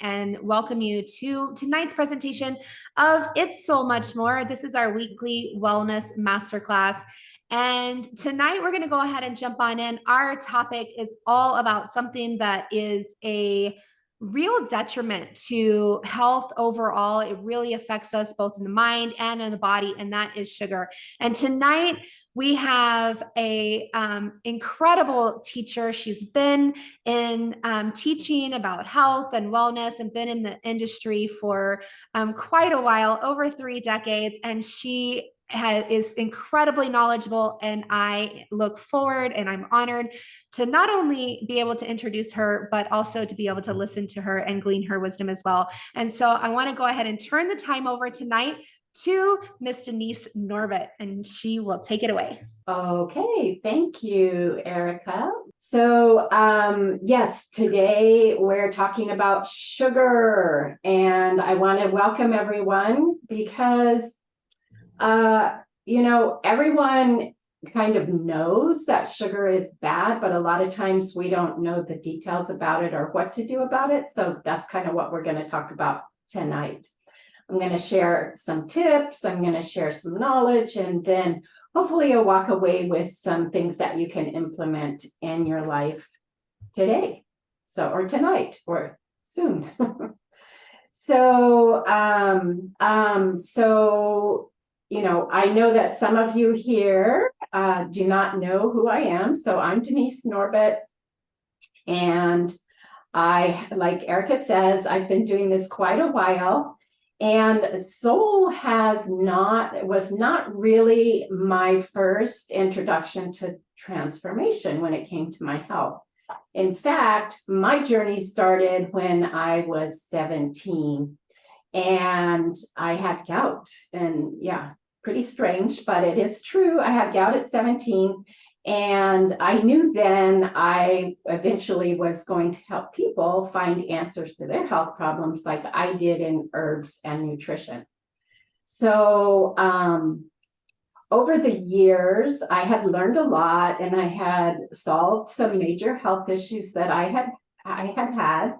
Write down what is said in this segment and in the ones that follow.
and welcome you to tonight's presentation of It's So Much More. This is our weekly wellness masterclass. And tonight we're going to go ahead and jump on in. Our topic is all about something that is a real detriment to health overall. It really affects us both in the mind and in the body, and that is sugar. And tonight we have a incredible teacher. She's been in teaching about health and wellness and been in the industry for quite a while, over 3 decades, and she is incredibly knowledgeable, and I look forward and I'm honored to not only be able to introduce her, but also to be able to listen to her and glean her wisdom as well. And so I want to go ahead and turn the time over tonight to Miss Denise Norbut, and she will take it away. Okay, thank you, Erica. So yes, today we're talking about sugar, and I want to welcome everyone because everyone kind of knows that sugar is bad, but a lot of times we don't know the details about it or what to do about it. So that's kind of what we're going to talk about tonight. I'm going to share some tips, I'm going to share some knowledge, and then hopefully you'll walk away with some things that you can implement in your life today, or tonight, or soon. I know that some of you here do not know who I am. So I'm Denise Norbut, and like Erica says, I've been doing this quite a while. And Solle was not really my first introduction to transformation when it came to my health. In fact, my journey started when I was 17 and I had gout. And yeah, pretty strange, but it is true. I had gout at 17. And I knew then I eventually was going to help people find answers to their health problems like I did in herbs and nutrition. So over the years, I had learned a lot, and I had solved some major health issues that I had.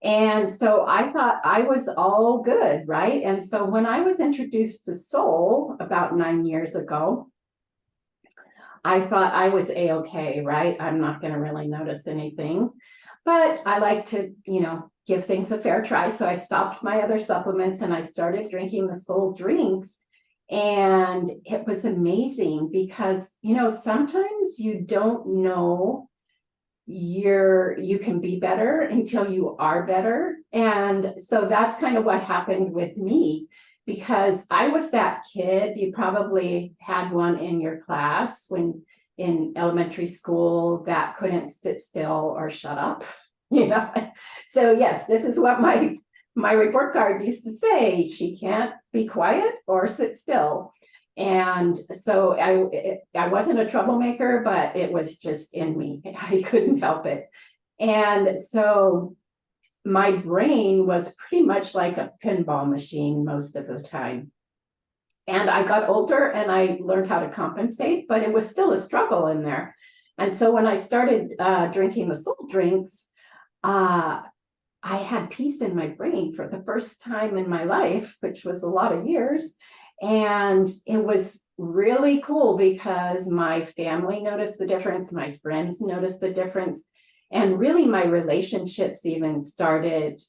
And so I thought I was all good, right? And so when I was introduced to Solle about 9 years ago, I thought I was A-okay, right? I'm not going to really notice anything, but I like to, give things a fair try. So I stopped my other supplements and I started drinking the Solle drinks. And it was amazing because, sometimes you don't know you can be better until you are better. And so that's kind of what happened with me. Because I was that kid, you probably had one in your class when in elementary school that couldn't sit still or shut up, So yes, this is what my report card used to say. She can't be quiet or sit still. And so I wasn't a troublemaker, but it was just in me. I couldn't help it. And so my brain was pretty much like a pinball machine most of the time. And I got older and I learned how to compensate, but it was still a struggle in there. And so when I started drinking the Solle drinks, I had peace in my brain for the first time in my life, which was a lot of years. And it was really cool because my family noticed the difference, my friends noticed the difference. And really, my relationships even started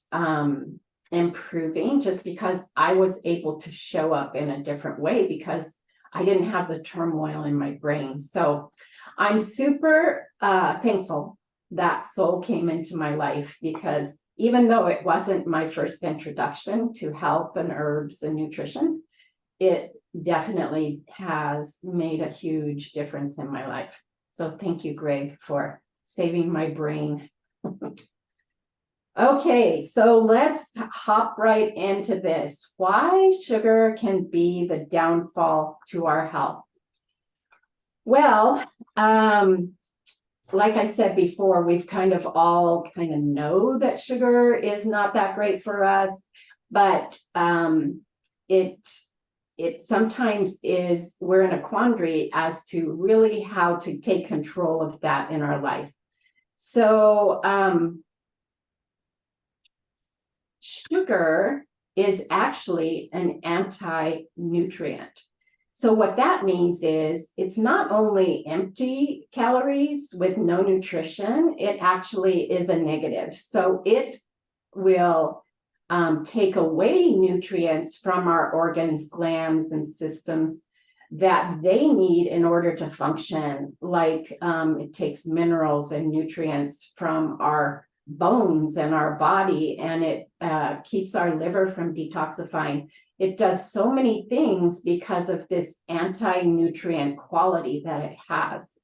improving just because I was able to show up in a different way because I didn't have the turmoil in my brain. So I'm super thankful that Solle came into my life because even though it wasn't my first introduction to health and herbs and nutrition, it definitely has made a huge difference in my life. So thank you, Greg, for saving my brain. Okay, so let's hop right into this. Why sugar can be the downfall to our health. Well, like I said before, we've all know that sugar is not that great for us, but it sometimes is, we're in a quandary as to really how to take control of that in our life. So sugar is actually an anti-nutrient. So what that means is it's not only empty calories with no nutrition, it actually is a negative. So it will take away nutrients from our organs, glands, and systems that they need in order to function. Like it takes minerals and nutrients from our bones and our body, and it keeps our liver from detoxifying. It does so many things because of this anti-nutrient quality that it has.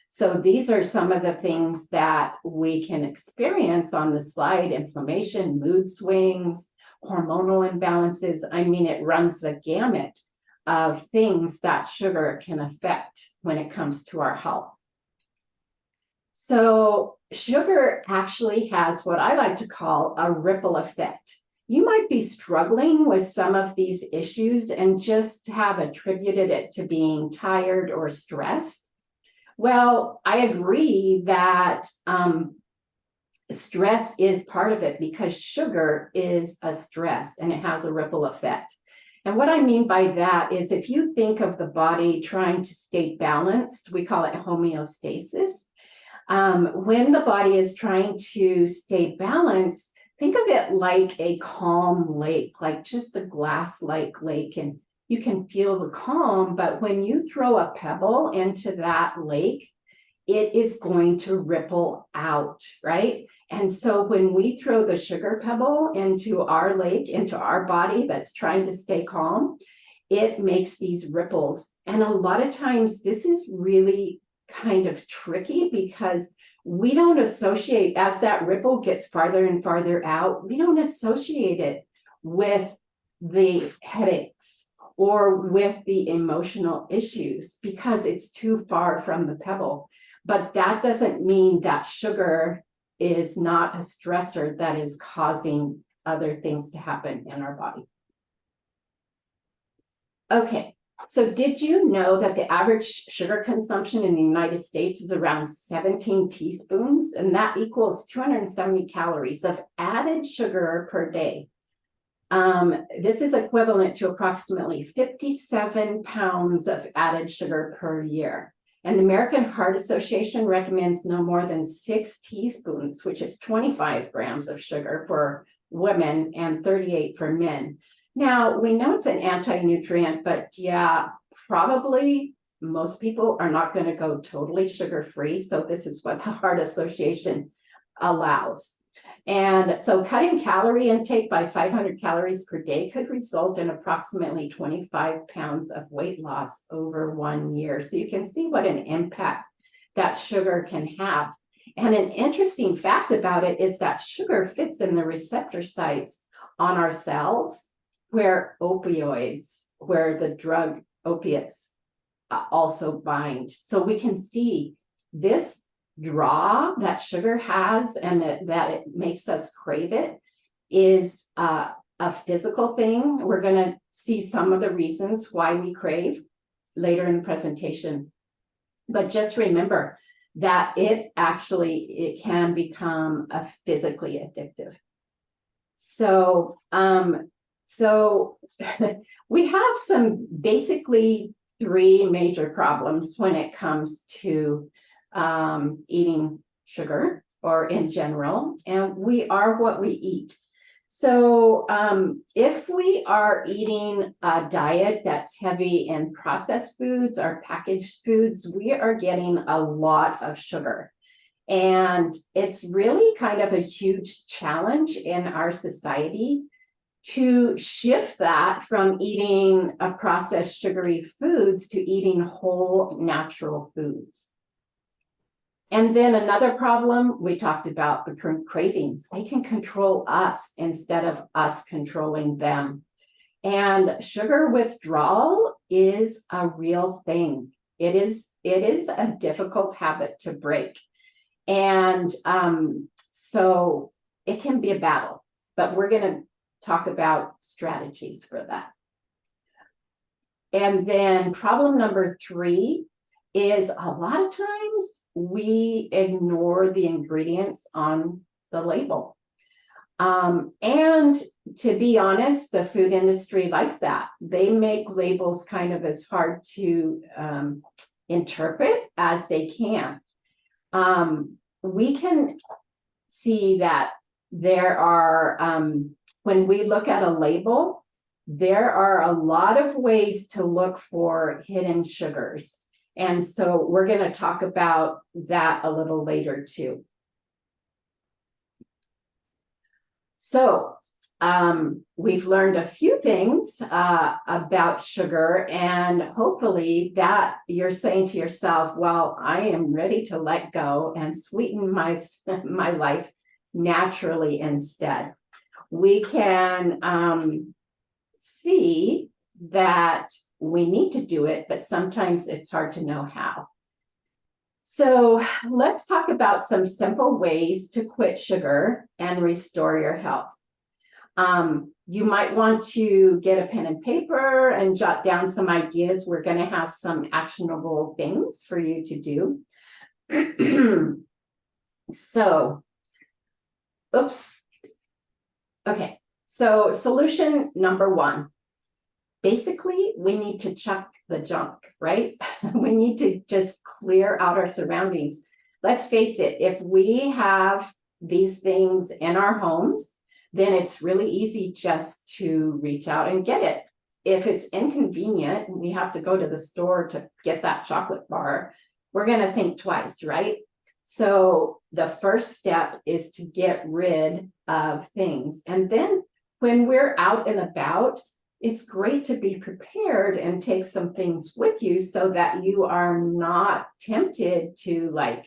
So these are some of the things that we can experience on the slide: inflammation, mood swings, hormonal imbalances. I mean, it runs the gamut of things that sugar can affect when it comes to our health. So sugar actually has what I like to call a ripple effect. You might be struggling with some of these issues and just have attributed it to being tired or stressed. Well, I agree that stress is part of it, because sugar is a stress and it has a ripple effect. And what I mean by that is, if you think of the body trying to stay balanced, we call it homeostasis. When the body is trying to stay balanced, think of it like a calm lake, like just a glass-like lake, and you can feel the calm. But when you throw a pebble into that lake, it is going to ripple out, right? And so when we throw the sugar pebble into our lake, into our body that's trying to stay calm, it makes these ripples. And a lot of times this is really kind of tricky, because we don't associate, as that ripple gets farther and farther out, we don't associate it with the headaches or with the emotional issues, because it's too far from the pebble. But that doesn't mean that sugar is not a stressor that is causing other things to happen in our body. Okay, so did you know that the average sugar consumption in the United States is around 17 teaspoons, and that equals 270 calories of added sugar per day? This is equivalent to approximately 57 pounds of added sugar per year. And the American Heart Association recommends no more than 6 teaspoons, which is 25 grams of sugar for women and 38 for men. Now, we know it's an anti-nutrient, but yeah, probably most people are not going to go totally sugar-free. So this is what the Heart Association allows. And so cutting calorie intake by 500 calories per day could result in approximately 25 pounds of weight loss over 1 year. So you can see what an impact that sugar can have. And an interesting fact about it is that sugar fits in the receptor sites on our cells where the drug opiates also bind. So we can see this draw that sugar has, and that it makes us crave it, is a physical thing. We're going to see some of the reasons why we crave later in the presentation. But just remember that it can become physically addictive. So we have basically 3 major problems when it comes to eating sugar, or in general, and we are what we eat. So if we are eating a diet that's heavy in processed foods or packaged foods, we are getting a lot of sugar. And it's really kind of a huge challenge in our society to shift that from eating processed sugary foods to eating whole natural foods. And then another problem, we talked about the cravings. They can control us instead of us controlling them. And sugar withdrawal is a real thing. It is a difficult habit to break. And so it can be a battle, but we're going to talk about strategies for that. And then problem number 3 is, a lot of times we ignore the ingredients on the label. And to be honest, the food industry likes that. They make labels kind of as hard to interpret as they can. We can see that there are, when we look at a label, there are a lot of ways to look for hidden sugars. And so we're going to talk about that a little later too. So we've learned a few things about sugar, and hopefully that you're saying to yourself, well, I am ready to let go and sweeten my life naturally instead. We can see that we need to do it, but sometimes it's hard to know how. So let's talk about some simple ways to quit sugar and restore your health. You might want to get a pen and paper and jot down some ideas. We're going to have some actionable things for you to do. So, oops. Okay, so solution number one. Basically, we need to chuck the junk, right? We need to just clear out our surroundings. Let's face it, if we have these things in our homes, then it's really easy just to reach out and get it. If it's inconvenient and we have to go to the store to get that chocolate bar, we're going to think twice, right? So the first step is to get rid of things. And then when we're out and about, it's great to be prepared and take some things with you so that you are not tempted to like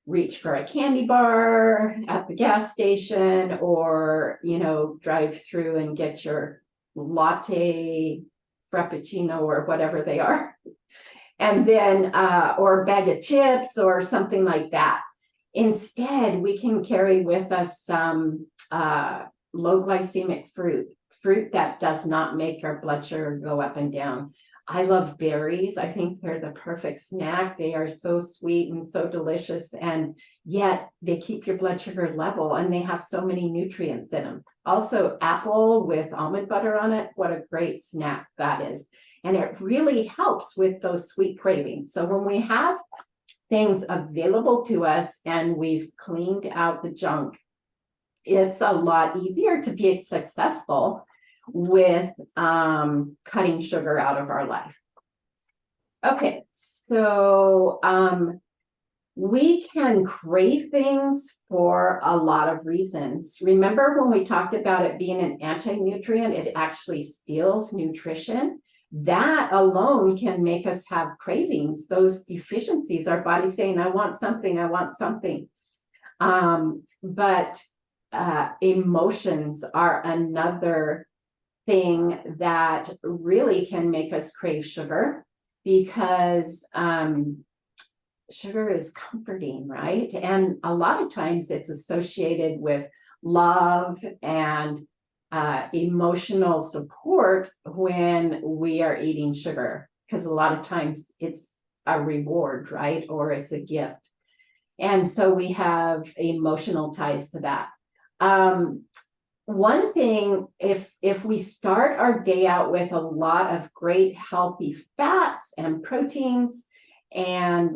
reach for a candy bar at the gas station, or, you know, drive through and get your latte, frappuccino, or whatever they are. And then, or a bag of chips or something like that. Instead, we can carry with us some low glycemic fruit that does not make our blood sugar go up and down. I love berries. I think they're the perfect snack. They are so sweet and so delicious, and yet they keep your blood sugar level, and they have so many nutrients in them. Also, apple with almond butter on it, what a great snack that is. And it really helps with those sweet cravings. So when we have things available to us and we've cleaned out the junk, it's a lot easier to be successful with cutting sugar out of our life. Okay, so we can crave things for a lot of reasons. Remember when we talked about it being an anti-nutrient, it actually steals nutrition. That alone can make us have cravings, those deficiencies, our body saying, I want something, I want something. But emotions are another thing that really can make us crave sugar, because sugar is comforting, right? And a lot of times it's associated with love and emotional support when we are eating sugar, because a lot of times it's a reward, right? Or it's a gift. And so we have emotional ties to that. One thing, if we start our day out with a lot of great healthy fats and proteins and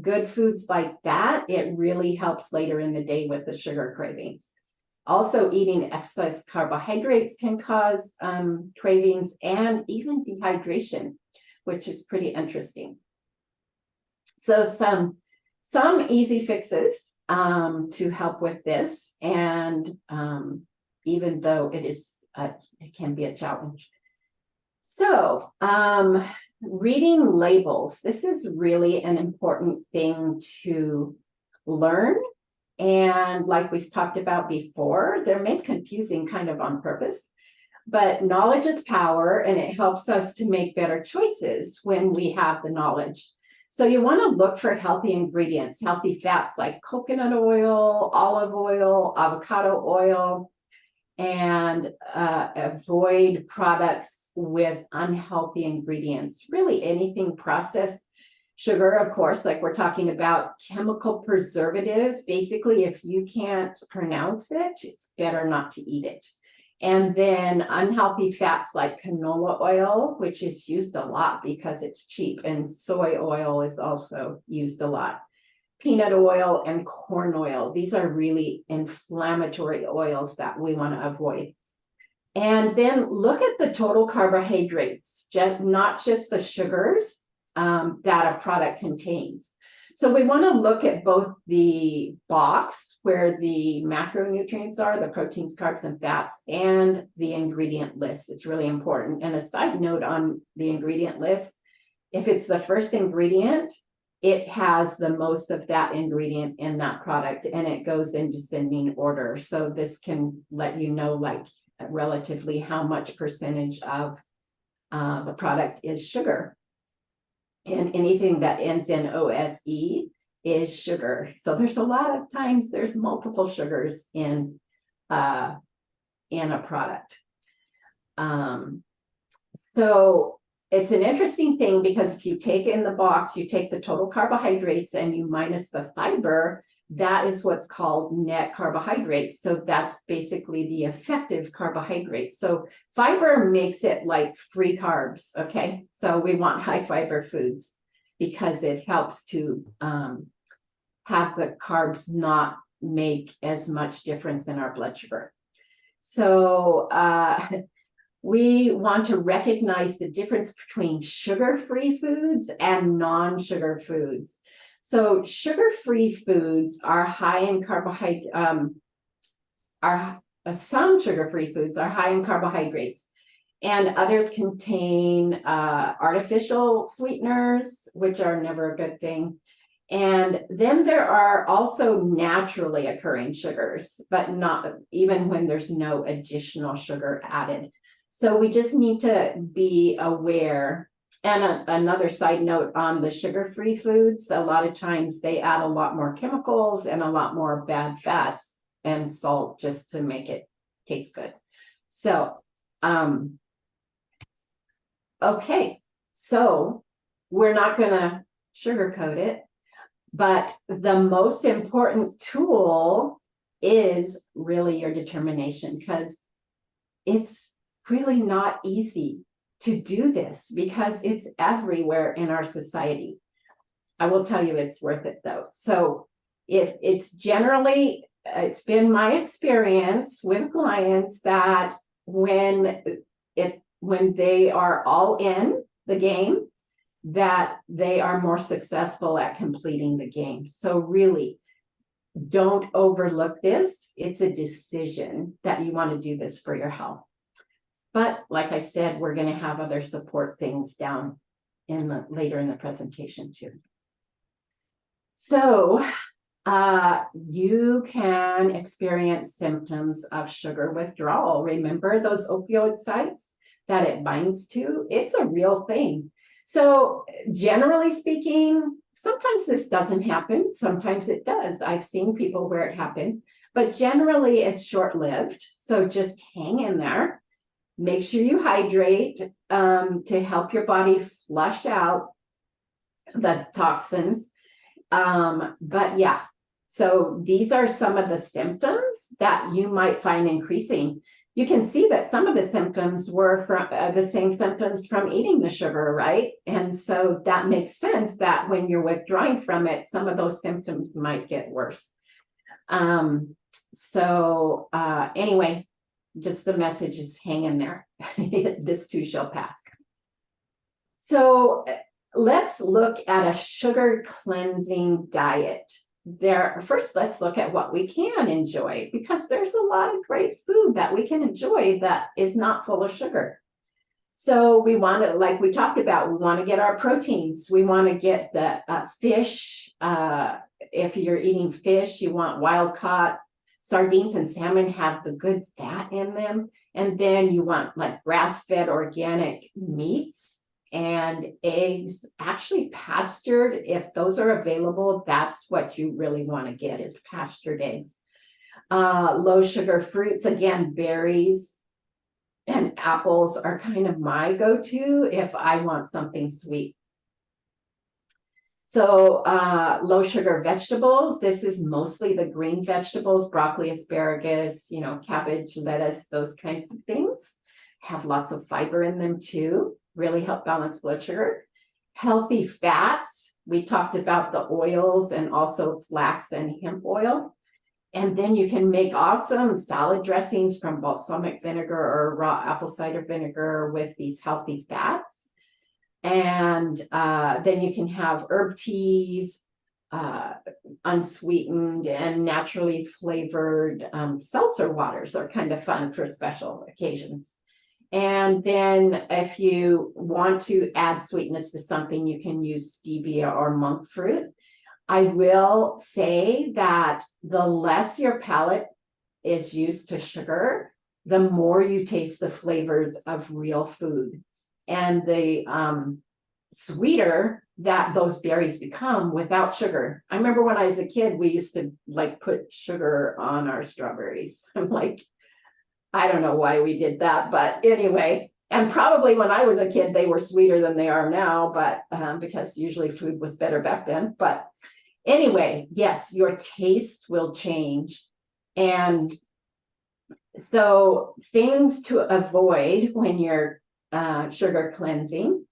good foods like that, it really helps later in the day with the sugar cravings. Also, eating excess carbohydrates can cause cravings and even dehydration, which is pretty interesting. So some easy fixes to help with this, and even though it can be a challenge. So reading labels, this is really an important thing to learn. And like we talked about before, they're made confusing kind of on purpose. But knowledge is power, and it helps us to make better choices when we have the knowledge. So you want to look for healthy ingredients, healthy fats like coconut oil, olive oil, avocado oil, and avoid products with unhealthy ingredients. Really anything processed Sugar, of course, like we're talking about chemical preservatives. Basically, if you can't pronounce it, it's better not to eat it. And then unhealthy fats like canola oil, which is used a lot because it's cheap, and soy oil is also used a lot. Peanut oil and corn oil. These are really inflammatory oils that we want to avoid. And then look at the total carbohydrates, not just the sugars that a product contains. So we want to look at both the box where the macronutrients are, the proteins, carbs, and fats, and the ingredient list. It's really important. And a side note on the ingredient list, if it's the first ingredient, it has the most of that ingredient in that product, and it goes in descending order. So this can let you know, like, relatively how much percentage of the product is sugar. And anything that ends in OSE is sugar. So there's a lot of times there's multiple sugars in a product. So it's an interesting thing, because if you take in the box, you take the total carbohydrates and you minus the fiber, that is what's called net carbohydrates. So that's basically the effective carbohydrates. So fiber makes it like free carbs, okay? So we want high fiber foods because it helps to have the carbs not make as much difference in our blood sugar. So we want to recognize the difference between sugar-free foods and non-sugar foods. So sugar-free foods are high in carbohydrate, some sugar-free foods are high in carbohydrates, and others contain artificial sweeteners, which are never a good thing. And then there are also naturally occurring sugars, but not even when there's no additional sugar added. So we just need to be aware. And another side note on the sugar-free foods, a lot of times they add a lot more chemicals and a lot more bad fats and salt just to make it taste good. So, okay, so we're not gonna sugarcoat it, but the most important tool is really your determination, because it's really not easy to do this because it's everywhere in our society. I will tell you it's worth it though. So if it's generally, it's been my experience with clients that when they are all in the game, that they are more successful at completing the game. So really, don't overlook this. It's a decision that you want to do this for your health. But like I said, we're going to have other support things down later in the presentation too. So you can experience symptoms of sugar withdrawal. Remember those opioid sites that it binds to? It's a real thing. So generally speaking, sometimes this doesn't happen. Sometimes it does. I've seen people where it happened, but generally it's short-lived. So just hang in there. Make sure you hydrate to help your body flush out the toxins. But yeah, so these are some of the symptoms that you might find increasing. You can see that some of the symptoms were from the same symptoms from eating the sugar, right? And so that makes sense that when you're withdrawing from it, some of those symptoms might get worse. Anyway, just the message is hang in there. This too shall pass. So let's look at a sugar cleansing diet. First, let's look at what we can enjoy, because there's a lot of great food that we can enjoy that is not full of sugar. So we want to, like we talked about, we want to get our proteins. We want to get the fish. If you're eating fish, you want wild caught. Sardines and salmon have the good fat in them. And then you want like grass-fed organic meats and eggs, actually pastured. If those are available, that's what you really want to get, is pastured eggs. Low sugar fruits, again, berries and apples are kind of my go-to if I want something sweet. So low sugar vegetables, this is mostly the green vegetables, broccoli, asparagus, cabbage, lettuce, those kinds of things. Have lots of fiber in them too, really help balance blood sugar. Healthy fats, we talked about the oils and also flax and hemp oil. And then you can make awesome salad dressings from balsamic vinegar or raw apple cider vinegar with these healthy fats. And then you can have herb teas, unsweetened and naturally flavored seltzer waters are kind of fun for special occasions. And then if you want to add sweetness to something, you can use stevia or monk fruit. I will say that the less your palate is used to sugar, the more you taste the flavors of real food. And the sweeter that those berries become without sugar. I remember when I was a kid, we used to put sugar on our strawberries. I'm like, I don't know why we did that, but anyway, and probably when I was a kid, they were sweeter than they are now, but because usually food was better back then. But anyway, yes, your taste will change. And so things to avoid when you're sugar cleansing: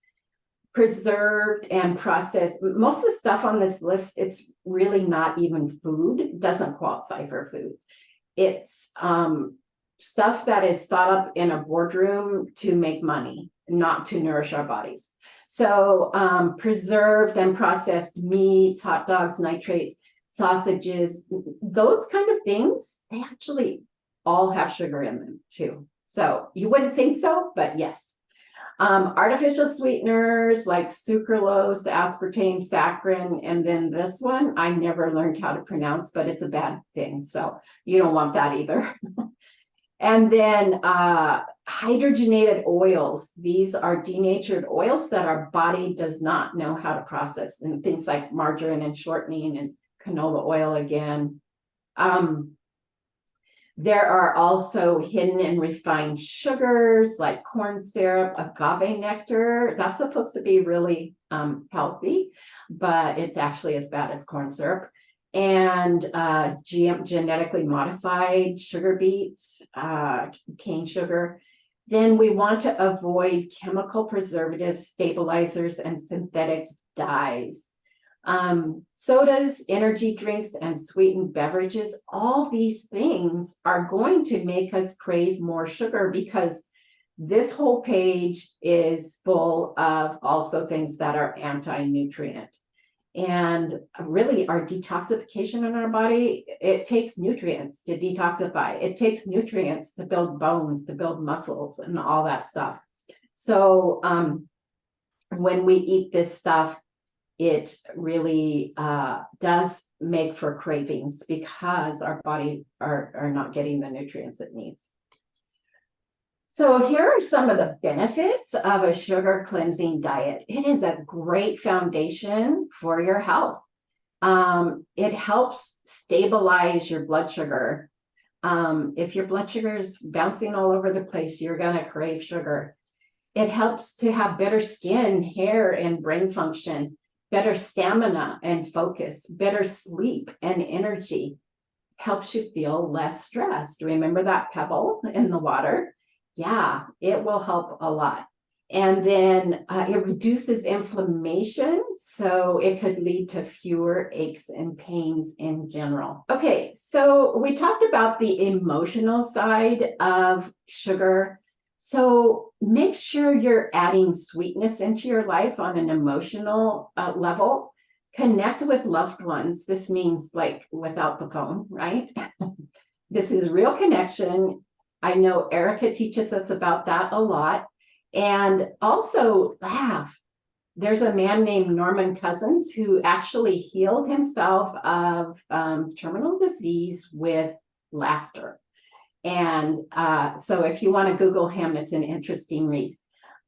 preserved and processed. Most of the stuff on this list, it's really not even food. It doesn't qualify for food. It's stuff that is thought up in a boardroom to make money, not to nourish our bodies. So preserved and processed meats, hot dogs, nitrates, sausages, those kind of things, they actually all have sugar in them too. So you wouldn't think so, but yes. Artificial sweeteners like sucralose, aspartame, saccharin, and then this one I never learned how to pronounce, but it's a bad thing, so you don't want that either. And then hydrogenated oils. These are denatured oils that our body does not know how to process, and things like margarine and shortening and canola oil again. There are also hidden and refined sugars like corn syrup, agave nectar. That's supposed to be really healthy, but it's actually as bad as corn syrup. And genetically modified sugar beets, cane sugar. Then we want to avoid chemical preservatives, stabilizers, and synthetic dyes. Sodas, energy drinks, and sweetened beverages, all these things are going to make us crave more sugar, because this whole page is full of also things that are anti-nutrient. And really our detoxification in our body, it takes nutrients to detoxify. It takes nutrients to build bones, to build muscles, and all that stuff. So when we eat this stuff, it really does make for cravings, because our body are not getting the nutrients it needs. So here are some of the benefits of a sugar cleansing diet. It is a great foundation for your health. It helps stabilize your blood sugar. If your blood sugar is bouncing all over the place, you're going to crave sugar. It helps to have better skin, hair, and brain function, better stamina and focus, better sleep and energy. Helps you feel less stressed. Remember that pebble in the water? Yeah, it will help a lot. And then it reduces inflammation, so it could lead to fewer aches and pains in general. Okay, so we talked about the emotional side of sugar. So make sure you're adding sweetness into your life on an emotional level. Connect with loved ones. This means like without the phone, right? This is real connection. I know Erica teaches us about that a lot. And also laugh. There's a man named Norman Cousins who actually healed himself of terminal disease with laughter. And so if you want to Google him, it's an interesting read.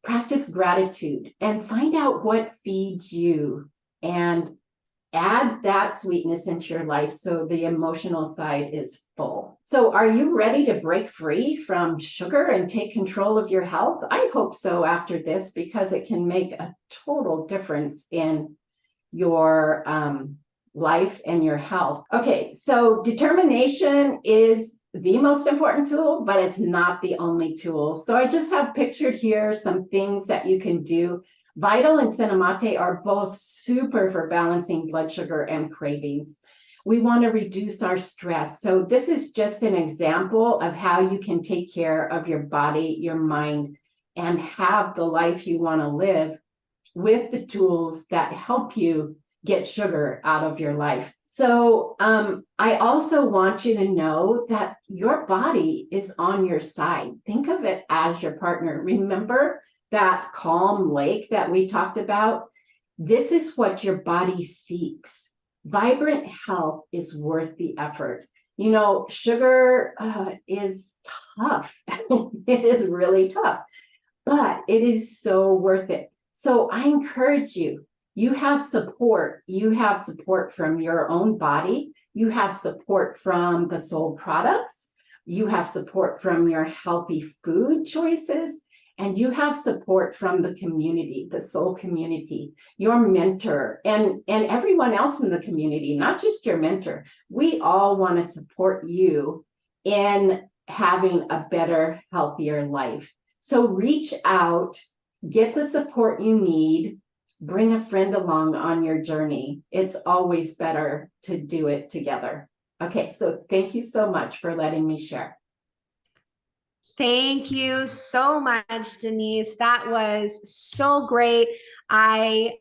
Practice gratitude and find out what feeds you, and add that sweetness into your life so the emotional side is full. So are you ready to break free from sugar and take control of your health? I hope so after this, because it can make a total difference in your life and your health. Okay, so determination is the most important tool, but it's not the only tool. So I just have pictured here some things that you can do. Vital and CinnaMate are both super for balancing blood sugar and cravings. We want to reduce our stress. So this is just an example of how you can take care of your body, your mind, and have the life you want to live with the tools that help you get sugar out of your life. So I also want you to know that your body is on your side. Think of it as your partner. Remember that calm lake that we talked about? This is what your body seeks. Vibrant health is worth the effort. You know, sugar is tough. It is really tough, but it is so worth it. So I encourage you, you have support. You have support from your own body. You have support from the Solle products. You have support from your healthy food choices. And you have support from the community, the Solle community, your mentor, and everyone else in the community, not just your mentor. We all want to support you in having a better, healthier life. So reach out, get the support you need, bring a friend along on your journey. It's always better to do it together. Okay, so thank you so much for letting me share. Thank you so much, Denise. That was so great. I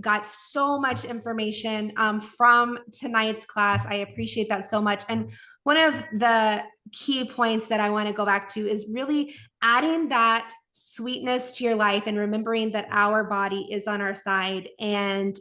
got so much information from tonight's class. I appreciate that so much. And one of the key points that I want to go back to is really adding that sweetness to your life and remembering that our body is on our side and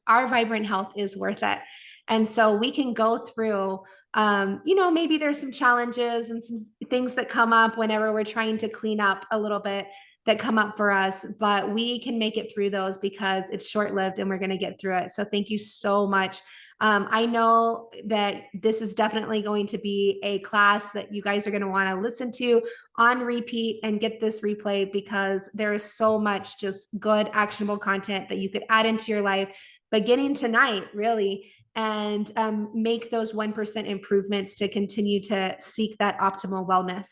our vibrant health is worth it. And so we can go through you know, maybe there's some challenges and some things that come up whenever we're trying to clean up a little bit that come up for us, but we can make it through those because it's short-lived and we're going to get through it. So thank you so much. I know that this is definitely going to be a class that you guys are going to want to listen to on repeat and get this replay because there is so much just good actionable content that you could add into your life beginning tonight, really, and make those 1% improvements to continue to seek that optimal wellness.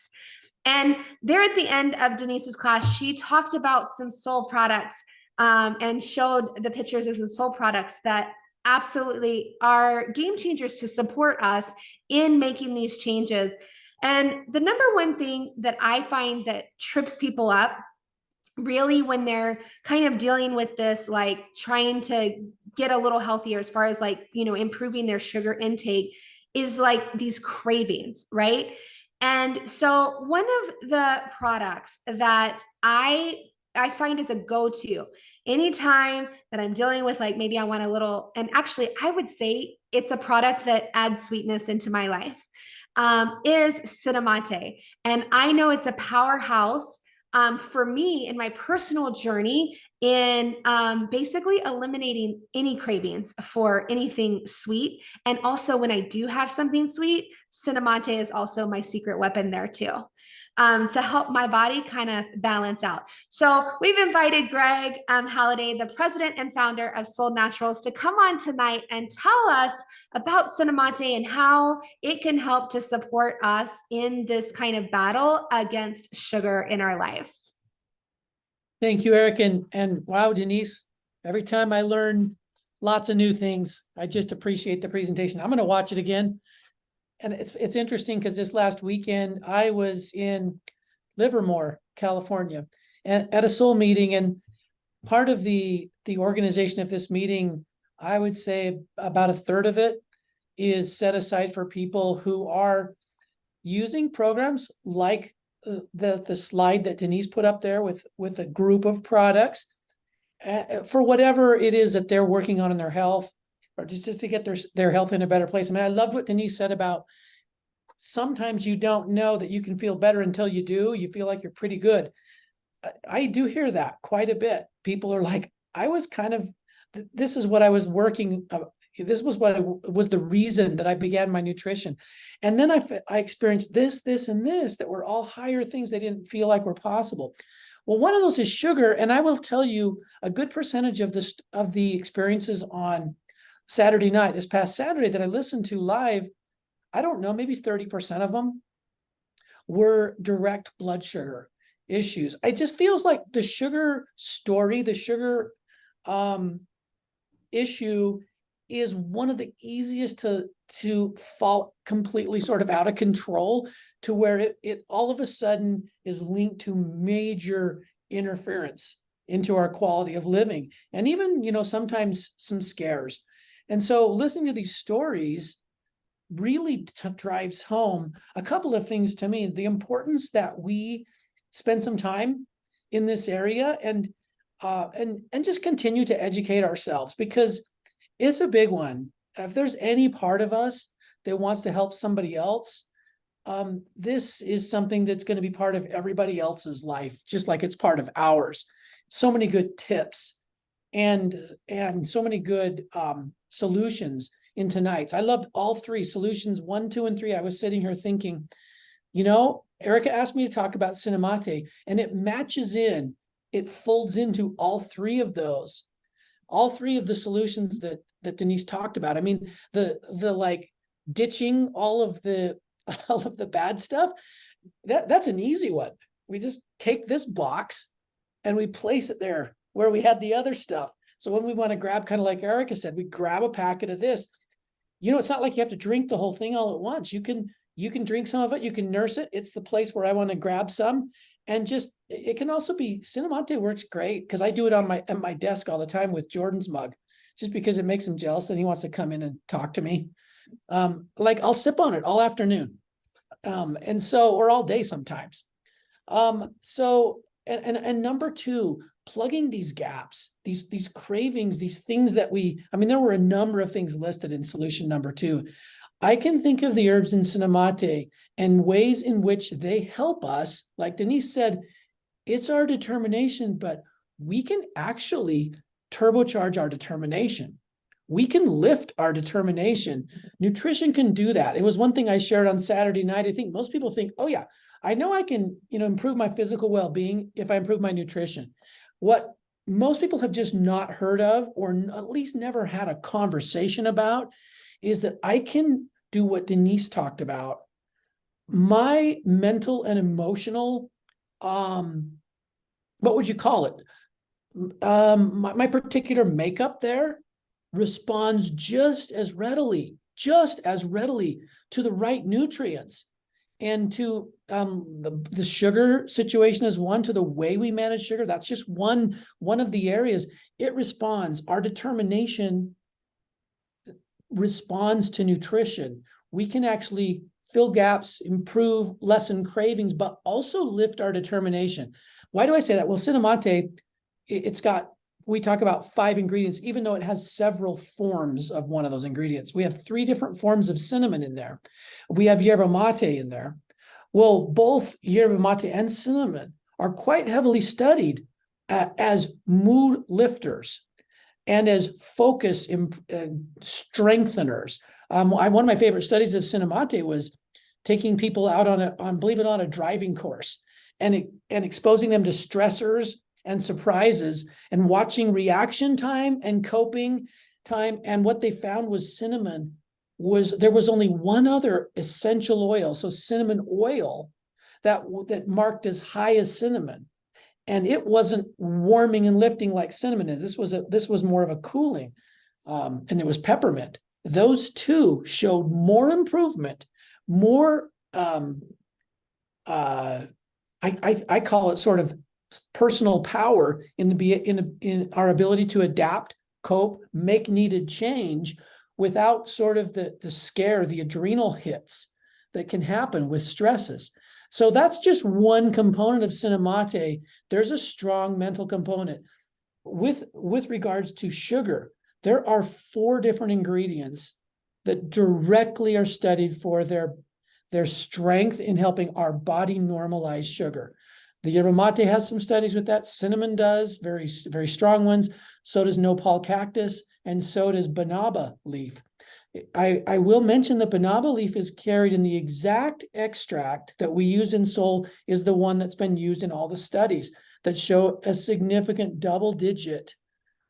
And there at the end of Denise's class, she talked about some Solle products and showed the pictures of some Solle products that absolutely are game changers to support us in making these changes. And the number one thing that I find that trips people up really when they're kind of dealing with this, like trying to get a little healthier as far as like, you know, improving their sugar intake is like these cravings, right? And so one of the products that I find is a go-to anytime that I'm dealing with like maybe I want a little, and actually I would say it's a product that adds sweetness into my life, is CinnaMate. And I know it's a powerhouse for me in my personal journey in basically eliminating any cravings for anything sweet. And also when I do have something sweet, CinnaMate is also my secret weapon there too. To help my body kind of balance out. So we've invited Greg Halliday, the president and founder of Solle Naturals, to come on tonight and tell us about CinnaMate and how it can help to support us in this kind of battle against sugar in our lives. Thank you, Eric. And wow, Denise, every time I learn lots of new things, I just appreciate the presentation. I'm going to watch it again. And it's interesting because this last weekend I was in Livermore, California, at a Solle meeting, and part of the organization of this meeting, I would say about a third of it is set aside for people who are using programs like the slide that Denise put up there with a group of products for whatever it is that they're working on in their health, or just to get their health in a better place. I mean, I loved what Denise said about sometimes you don't know that you can feel better until you do. You feel like you're pretty good. I do hear that quite a bit. People are like, I was kind of, this is what I was working, this was what was the reason that I began my nutrition. And then I experienced this, and this, that were all higher things they didn't feel like were possible. Well, one of those is sugar. And I will tell you a good percentage of the experiences on Saturday night, this past Saturday that I listened to live, I don't know, maybe 30% of them were direct blood sugar issues. It just feels like the sugar story, the sugar issue is one of the easiest to fall completely sort of out of control, to where it all of a sudden is linked to major interference into our quality of living, and even, sometimes some scares. And so listening to these stories really drives home a couple of things to me: the importance that we spend some time in this area and just continue to educate ourselves, because it's a big one. If there's any part of us that wants to help somebody else, this is something that's going to be part of everybody else's life, just like it's part of ours. So many good tips and so many good solutions in tonight's. I loved all three solutions, 1, 2, and 3. I was sitting here thinking, Erica asked me to talk about CinnaMate, and it matches in, it folds into all three of those, all three of the solutions that Denise talked about. I mean, the like ditching all of the bad stuff, that's an easy one. We just take this box and we place it there where we had the other stuff. So when we want to grab, kind of like Erica said, we grab a packet of this. It's not like you have to drink the whole thing all at once. You can drink some of it, you can nurse it. It's the place where I want to grab some. And just, it can also be, CinnaMate works great, because I do it at my desk all the time with Jordan's mug, just because it makes him jealous and he wants to come in and talk to me. Like I'll sip on it all afternoon. And so, or all day sometimes. So, and number 2, plugging these gaps, these cravings, these things that there were a number of things listed in solution number 2. I can think of the herbs in CinnaMate and ways in which they help us. Like Denise said, it's our determination, but we can actually turbocharge our determination. We can lift our determination. Nutrition can do that. It was one thing I shared on Saturday night. I think most people think, oh yeah, I know I can, improve my physical well-being if I improve my nutrition. What most people have just not heard of, or at least never had a conversation about, is that I can do what Denise talked about. My mental and emotional, what would you call it? My particular makeup there responds just as readily to the right nutrients, and to the sugar situation is one, to the way we manage sugar. That's just one of the areas it responds. Our determination responds to nutrition. We can actually fill gaps, improve, lessen cravings, but also lift our determination. Why do I say that? Well, CinnaMate, we talk about 5 ingredients, even though it has several forms of one of those ingredients. We have 3 different forms of cinnamon in there. We have yerba mate in there. Well, both yerba mate and cinnamon are quite heavily studied as mood lifters and as focus strengtheners. One of my favorite studies of CinnaMate was taking people out on believe it or not, a driving course, and exposing them to stressors and surprises, and watching reaction time and coping time. And what they found was there was only one other essential oil, so cinnamon oil, that marked as high as cinnamon. And it wasn't warming and lifting like cinnamon is. This was more of a cooling, and there was peppermint. Those 2 showed more improvement, more I call it sort of personal power in our ability to adapt, cope, make needed change without sort of the scare, the adrenal hits that can happen with stresses. So that's just one component of CinnaMate. There's a strong mental component. With regards to sugar, there are 4 different ingredients that directly are studied for their strength in helping our body normalize sugar. The yerba mate has some studies with that. Cinnamon does, very, very strong ones. So does nopal cactus, and so does banaba leaf. I will mention that banaba leaf is carried in the exact extract that we use in Solle, is the one that's been used in all the studies. that show a significant double-digit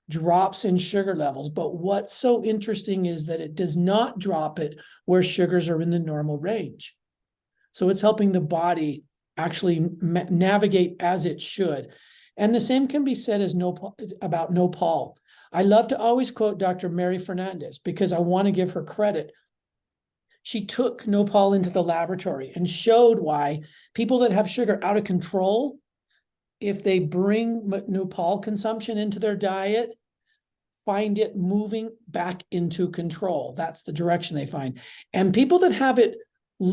drops in sugar levels. But what's so interesting is that it does not drop it where sugars are in the normal range. So it's helping the body actually navigate as it should. And the same can be said about Nopal. I love to always quote Dr. Mary Fernandez because I want to give her credit. She took Nopal into the laboratory and showed why people that have sugar out of control, if they bring Nopal consumption into their diet, find it moving back into control. That's the direction they find. And people that have it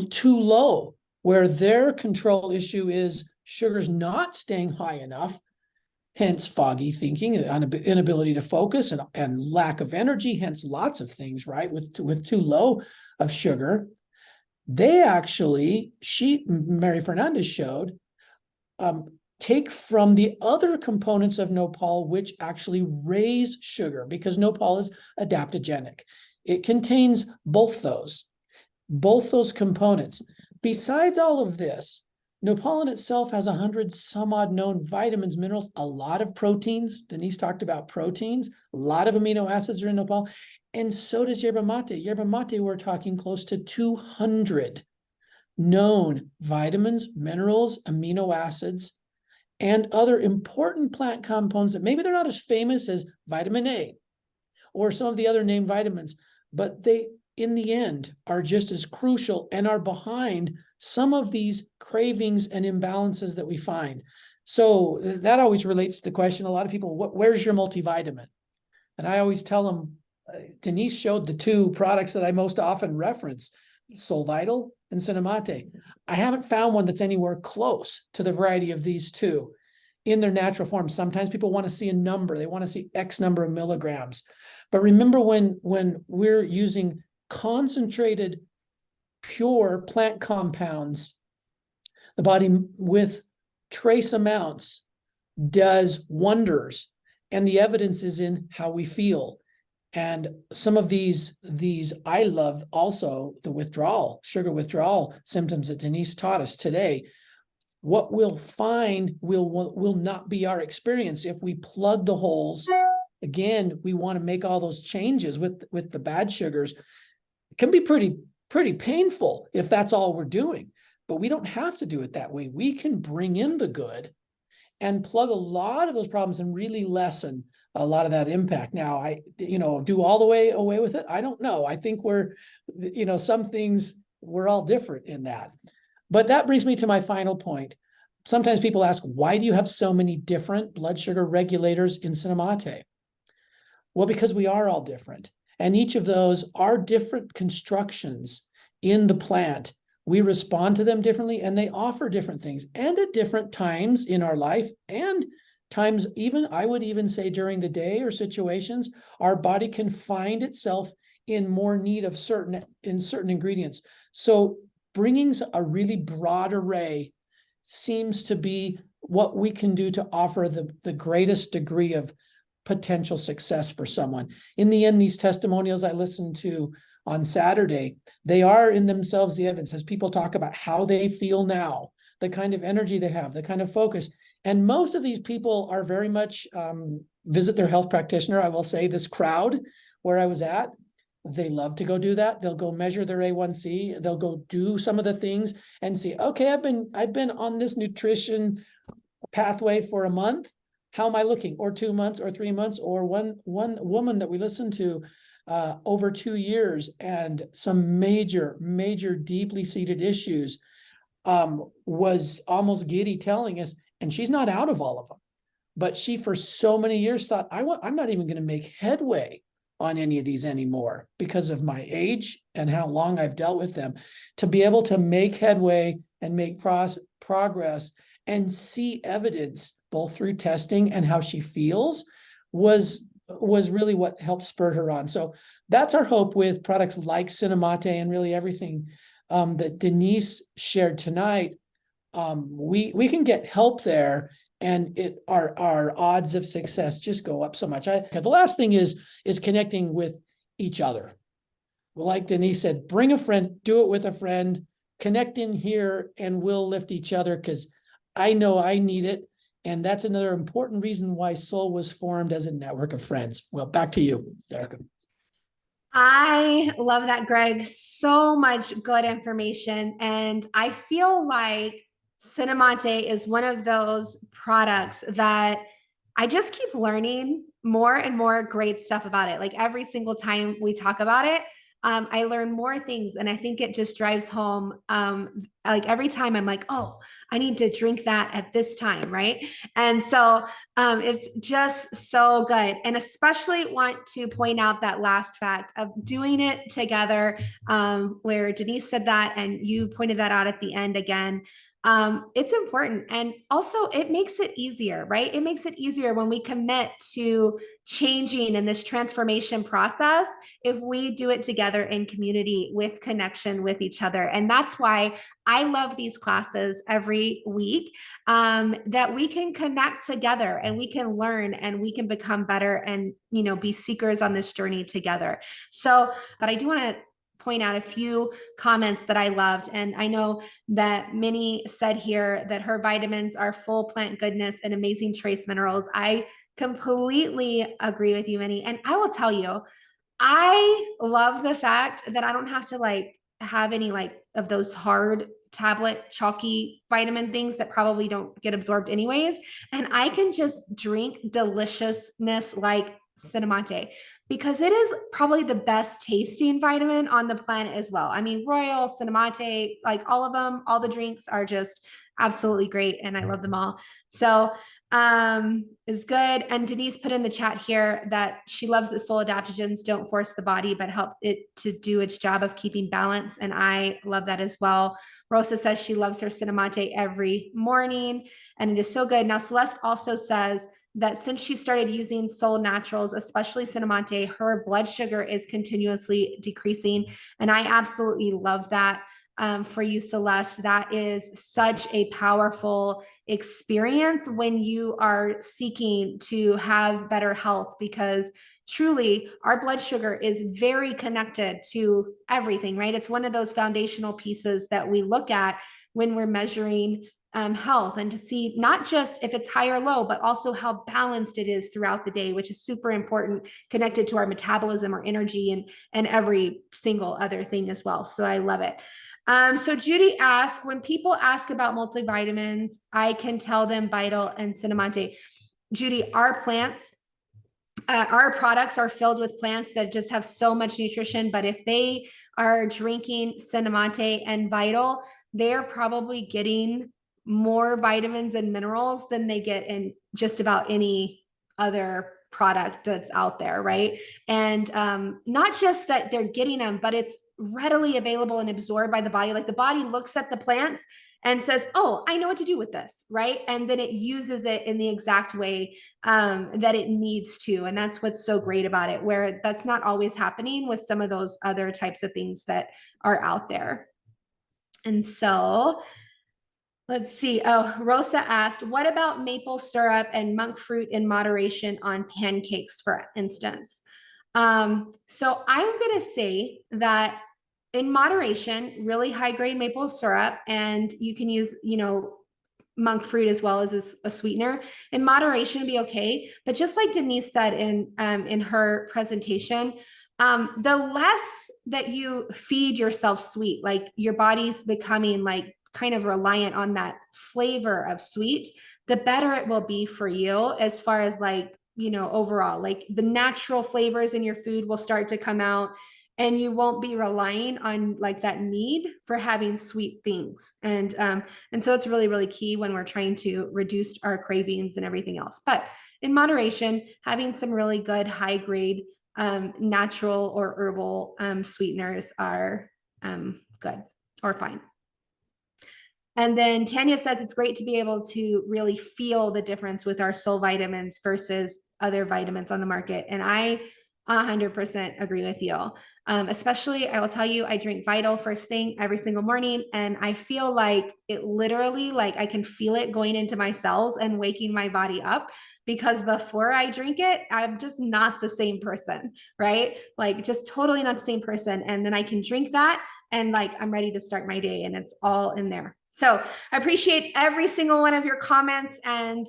too low, where their control issue is sugar's not staying high enough, hence foggy thinking, inability to focus, and lack of energy, hence lots of things, right? With too low of sugar, they actually, Mary Fernandez showed, take from the other components of Nopal, which actually raise sugar, because Nopal is adaptogenic. It contains both those components. Besides all of this, Nopal in itself has 100 some odd known vitamins, minerals, a lot of proteins. Denise talked about proteins. A lot of amino acids are in Nopal. And so does yerba mate. Yerba mate, we're talking close to 200 known vitamins, minerals, amino acids, and other important plant compounds that maybe they're not as famous as vitamin A or some of the other named vitamins, but they, in the end, are just as crucial and are behind some of these cravings and imbalances that we find. So that always relates to the question, a lot of people, where's your multivitamin? And I always tell them, Denise showed the two products that I most often reference, Solle and CinnaMate. I haven't found one that's anywhere close to the variety of these two in their natural form. Sometimes people want to see a number. They want to see X number of milligrams. But remember, when we're using concentrated, pure plant compounds, the body with trace amounts does wonders. And the evidence is in how we feel. And some of these I love also the withdrawal, sugar withdrawal symptoms that Denise taught us today. What we'll find will not be our experience if we plug the holes. Again, we want to make all those changes with the bad sugars. It can be pretty painful if that's all we're doing, but we don't have to do it that way. We can bring in the good and plug a lot of those problems and really lessen a lot of that impact. Now, do all the way away with it? I don't know. I think some things we're all different in that. But that brings me to my final point. Sometimes people ask, why do you have so many different blood sugar regulators in CinnaMate? Well, because we are all different. And each of those are different constructions in the plant. We respond to them differently, and they offer different things, and at different times in our life, and times even, I would even say, during the day or situations, our body can find itself in more need of certain ingredients. So bringing a really broad array seems to be what we can do to offer the greatest degree of potential success for someone. In the end, these testimonials I listened to on Saturday, they are in themselves the evidence as people talk about how they feel now, the kind of energy they have, the kind of focus. And most of these people are very much visit their health practitioner. I will say this crowd where I was at, they love to go do that. They'll go measure their A1C. They'll go do some of the things and see, okay, I've been on this nutrition pathway for a month. How am I looking? Or 2 months or 3 months, or one woman that we listened to over 2 years, and some major deeply seated issues, was almost giddy telling us, and she's not out of all of them, but she for so many years thought, I'm not even going to make headway on any of these anymore because of my age and how long I've dealt with them. To be able to make headway and make progress and see evidence both through testing and how she feels was really what helped spur her on. So that's our hope with products like CinnaMate and really everything that Denise shared tonight. We can get help there, and our odds of success just go up so much. The last thing is connecting with each other. Like Denise said, bring a friend, do it with a friend, connect in here, and we'll lift each other, because I know I need it. And that's another important reason why Soul was formed as a network of friends. Well, back to you, Erica. I love that, Greg. So much good information. And I feel like CinnaMate is one of those products that I just keep learning more and more great stuff about it. Like every single time we talk about it, I learn more things. And I think it just drives home. Like every time I'm like, oh, I need to drink that at this time. Right. And so it's just so good. And especially want to point out that last fact of doing it together, where Denise said that, and you pointed that out at the end again. It's important. And also it makes it easier, right? It makes it easier when we commit to changing in this transformation process if we do it together in community with connection with each other. And that's why I love these classes every week, that we can connect together and we can learn and we can become better and, be seekers on this journey together. So, but I do want to point out a few comments that I loved. And I know that Minnie said here that her vitamins are full plant goodness and amazing trace minerals. I completely agree with you, Minnie. And I will tell you, I love the fact that I don't have to have any of those hard tablet chalky vitamin things that probably don't get absorbed anyways. And I can just drink deliciousness like CinnaMate, because it is probably the best tasting vitamin on the planet as well. I mean, Royal, CinnaMate, like all of them, all the drinks are just absolutely great. And I love them all. So is good. And Denise put in the chat here that she loves that soul adaptogens don't force the body, but help it to do its job of keeping balance. And I love that as well. Rosa says she loves her CinnaMate every morning, and it is so good. Now, Celeste also says that since she started using Soul Naturals, especially CinnaMate, her blood sugar is continuously decreasing. And I absolutely love that. For you, Celeste, that is such a powerful experience when you are seeking to have better health, because truly our blood sugar is very connected to everything, right? It's one of those foundational pieces that we look at when we're measuring health, and to see not just if it's high or low, but also how balanced it is throughout the day, which is super important, connected to our metabolism, our energy, and every single other thing as well. So I love it. So Judy asks, when people ask about multivitamins, I can tell them Vital and CinnaMate. Judy, our plants, our products are filled with plants that just have so much nutrition, but if they are drinking CinnaMate and Vital, they're probably getting more vitamins and minerals than they get in just about any other product that's out there, right? And not just that they're getting them, but it's readily available and absorbed by the body. Like the body looks at the plants and says, oh, I know what to do with this, right? And then it uses it in the exact way that it needs to. And that's what's so great about it, where that's not always happening with some of those other types of things that are out there. And so let's see. Oh, Rosa asked, what about maple syrup and monk fruit in moderation on pancakes, for instance? So I'm going to say that in moderation, really high grade maple syrup, and you can use, monk fruit as well as a sweetener. In moderation would be okay. But just like Denise said in her presentation, the less that you feed yourself sweet, like your body's becoming like kind of reliant on that flavor of sweet, the better it will be for you as far as overall, like the natural flavors in your food will start to come out, and you won't be relying on like that need for having sweet things. And so it's really, really key when we're trying to reduce our cravings and everything else. But in moderation, having some really good high grade natural or herbal sweeteners are good or fine. And then Tanya says it's great to be able to really feel the difference with our soul vitamins versus other vitamins on the market. And I 100% agree with you. Especially, I will tell you, I drink Vital first thing every single morning, and I feel like it literally, like I can feel it going into my cells and waking my body up, because before I drink it, I'm just not the same person, right? Like just totally not the same person. And then I can drink that, and like I'm ready to start my day, and it's all in there. So I appreciate every single one of your comments and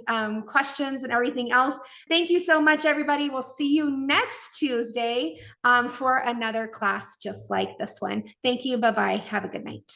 questions and everything else. Thank you so much, everybody. We'll see you next Tuesday for another class just like this one. Thank you. Bye-bye. Have a good night.